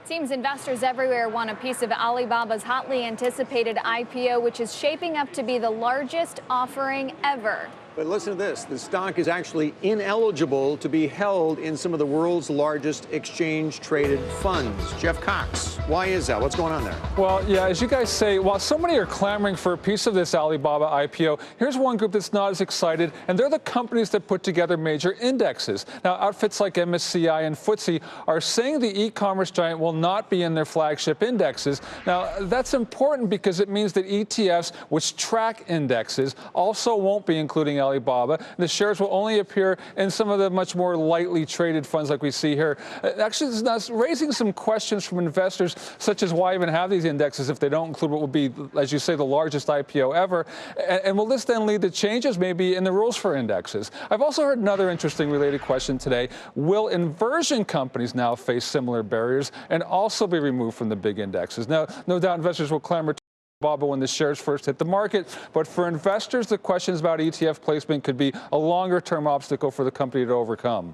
Seems investors everywhere want a piece of Alibaba's hotly anticipated IPO, which is shaping up to be the largest offering ever. But listen to this. The stock is actually ineligible to be held in some of the world's largest exchange-traded funds. Jeff Cox, why is that? What's going on there? Well, yeah, as you guys say, while so many are clamoring for a piece of this Alibaba IPO, here's one group that's not as excited, and they're the companies that put together major indexes. Now, outfits like MSCI and FTSE are saying the e-commerce giant will not be in their flagship indexes. Now, that's important because it means that ETFs, which track indexes, also won't be including Alibaba. The shares will only appear in some of the much more lightly traded funds like we see here. Actually, this is raising some questions from investors, such as why even have these indexes if they don't include what will be, as you say, the largest IPO ever? And will this then lead to changes maybe in the rules for indexes? I've also heard another interesting related question today. Will inversion companies now face similar barriers and also be removed from the big indexes? Now, no doubt investors will clamor Alibaba when the shares first hit the market, but for investors, the questions about ETF placement could be a longer-term obstacle for the company to overcome.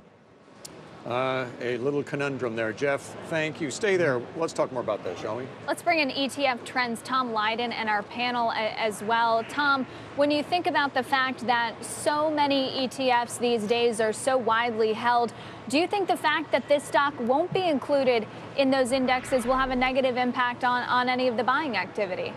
A little conundrum there, Jeff. Thank you. Stay there. Let's talk more about this, shall we? Let's bring in ETF Trends Tom Lydon and our panel as well. Tom, when you think about the fact that so many ETFs these days are so widely held, do you think the fact that this stock won't be included in those indexes will have a negative impact on any of the buying activity?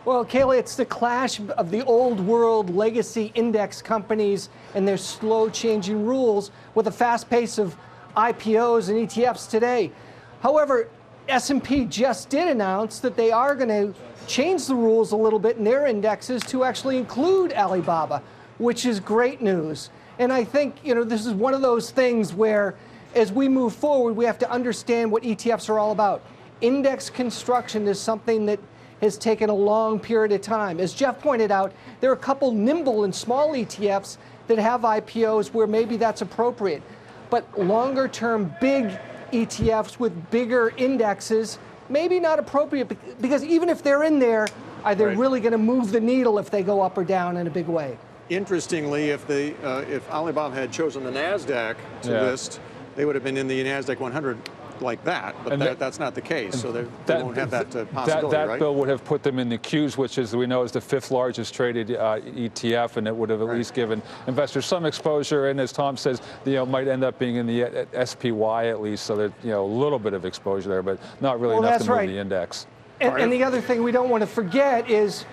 Well, Kayla, it's the clash of the old world legacy index companies and their slow changing rules with a fast pace of IPOs and ETFs today. However, S&P just did announce that they are going to change the rules a little bit in their indexes to actually include Alibaba, which is great news. And I think, this is one of those things where as we move forward, we have to understand what ETFs are all about. Index construction is something that has taken a long period of time. As Jeff pointed out, there are a couple nimble and small ETFs that have IPOs where maybe that's appropriate. But longer term big ETFs with bigger indexes, maybe not appropriate, because even if they're in there, are they really going to move the needle if they go up or down in a big way? Interestingly, if Alibaba had chosen the NASDAQ to list, they would have been in the NASDAQ 100 like that, but that's not the case, so they won't have that possibility, that right? bill would have put them in the Qs, which, as we know, is the 5th largest traded ETF, and it would have at least given investors some exposure, and as Tom says, might end up being in the SPY at least, so there's a little bit of exposure there, but not really enough to move the index. And the other thing we don't want to forget is,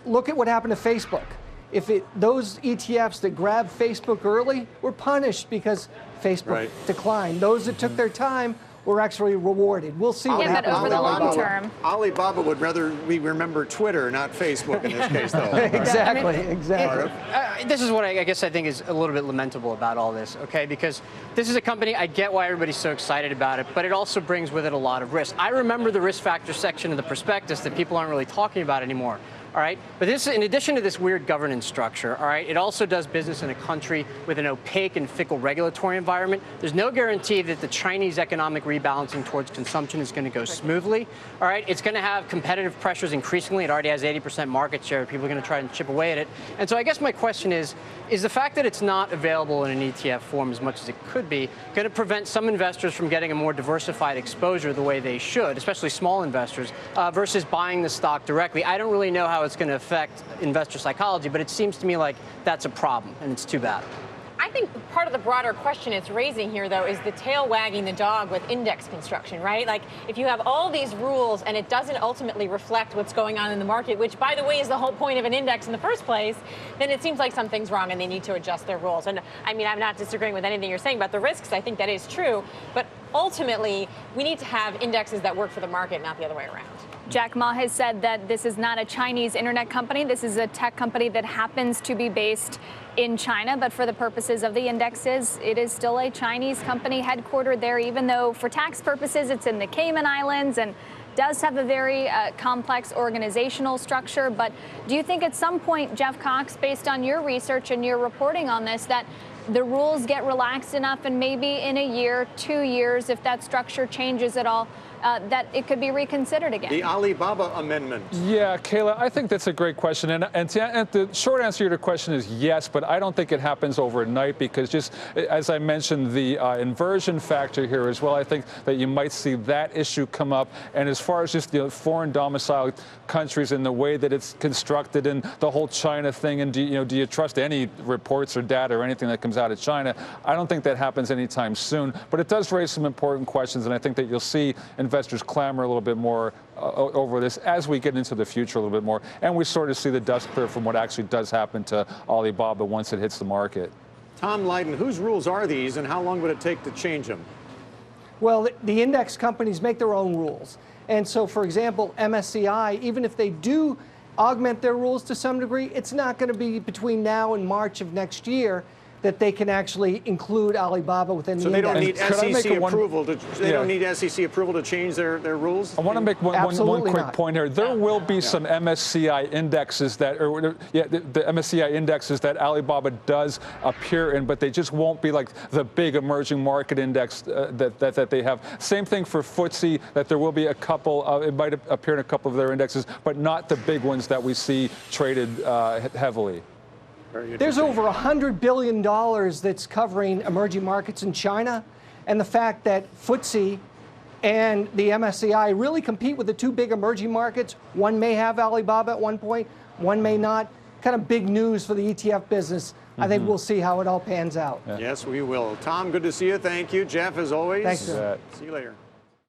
look at what happened to Facebook. Those ETFs that grabbed Facebook early were punished because Facebook declined. Those that took their time were actually rewarded. We'll see what happens. But over the long term, Alibaba would rather we remember Twitter, not Facebook in this case, though. Exactly. This is what I guess I think is a little bit lamentable about all this, okay? Because this is a company, I get why everybody's so excited about it, but it also brings with it a lot of risk. I remember the risk factor section of the prospectus that people aren't really talking about anymore. All right, but this, in addition to this weird governance structure, all right, it also does business in a country with an opaque and fickle regulatory environment. There's no guarantee that the Chinese economic rebalancing towards consumption is going to go smoothly. All right, it's going to have competitive pressures increasingly. It already has 80% market share. People are going to try and chip away at it. And so I guess my question is the fact that it's not available in an ETF form as much as it could be going to prevent some investors from getting a more diversified exposure the way they should, especially small investors, versus buying the stock directly? I don't really know how it's going to affect investor psychology, but it seems to me like that's a problem, and it's too bad. I think part of the broader question it's raising here, though, is the tail wagging the dog with index construction, right? Like, if you have all these rules and it doesn't ultimately reflect what's going on in the market, which, by the way, is the whole point of an index in the first place, then it seems like something's wrong and they need to adjust their rules. And I mean, I'm not disagreeing with anything you're saying about the risks. I think that is true. But ultimately, we need to have indexes that work for the market, not the other way around. Jack Ma has said that this is not a Chinese internet company. This is a tech company that happens to be based in China, but for the purposes of the indexes, it is still a Chinese company headquartered there, even though for tax purposes it's in the Cayman Islands and does have a very complex organizational structure. But do you think at some point, Jeff Cox, based on your research and your reporting on this, that the rules get relaxed enough, and maybe in a year, 2 years, if that structure changes at all, that it could be reconsidered again. The Alibaba amendment. Yeah, Kayla, I think that's a great question. And the short answer to your question is yes, but I don't think it happens overnight because just as I mentioned, the inversion factor here as well, I think that you might see that issue come up. And as far as just the foreign domiciled countries and the way that it's constructed and the whole China thing, and do you trust any reports or data or anything that comes out of China? I don't think that happens anytime soon, but it does raise some important questions, and I think that you'll see investors clamor a little bit more over this as we get into the future a little bit more, and we sort of see the dust clear from what actually does happen to Alibaba once it hits the market. Tom Lydon, whose rules are these, and how long would it take to change them? Well, the index companies make their own rules. And so, for example, MSCI, even if they do augment their rules to some degree, it's not going to be between now and March of next year that they can actually include Alibaba within the index. So they don't need SEC approval to. They don't need SEC approval to change their rules. I want to make one quick point here. There will be some MSCI indexes that, the MSCI indexes that Alibaba does appear in, but they just won't be like the big emerging market index that they have. Same thing for FTSE. That there will be a couple. It might appear in a couple of their indexes, but not the big ones that we see traded heavily. There's over $100 billion that's covering emerging markets in China, and the fact that FTSE and the MSCI really compete with the two big emerging markets. One may have Alibaba at one point, one may not. Kind of big news for the ETF business. I think we'll see how it all pans out. Yes, we will. Tom, good to see you. Thank you. Jeff, as always. Thanks, sir. See you later.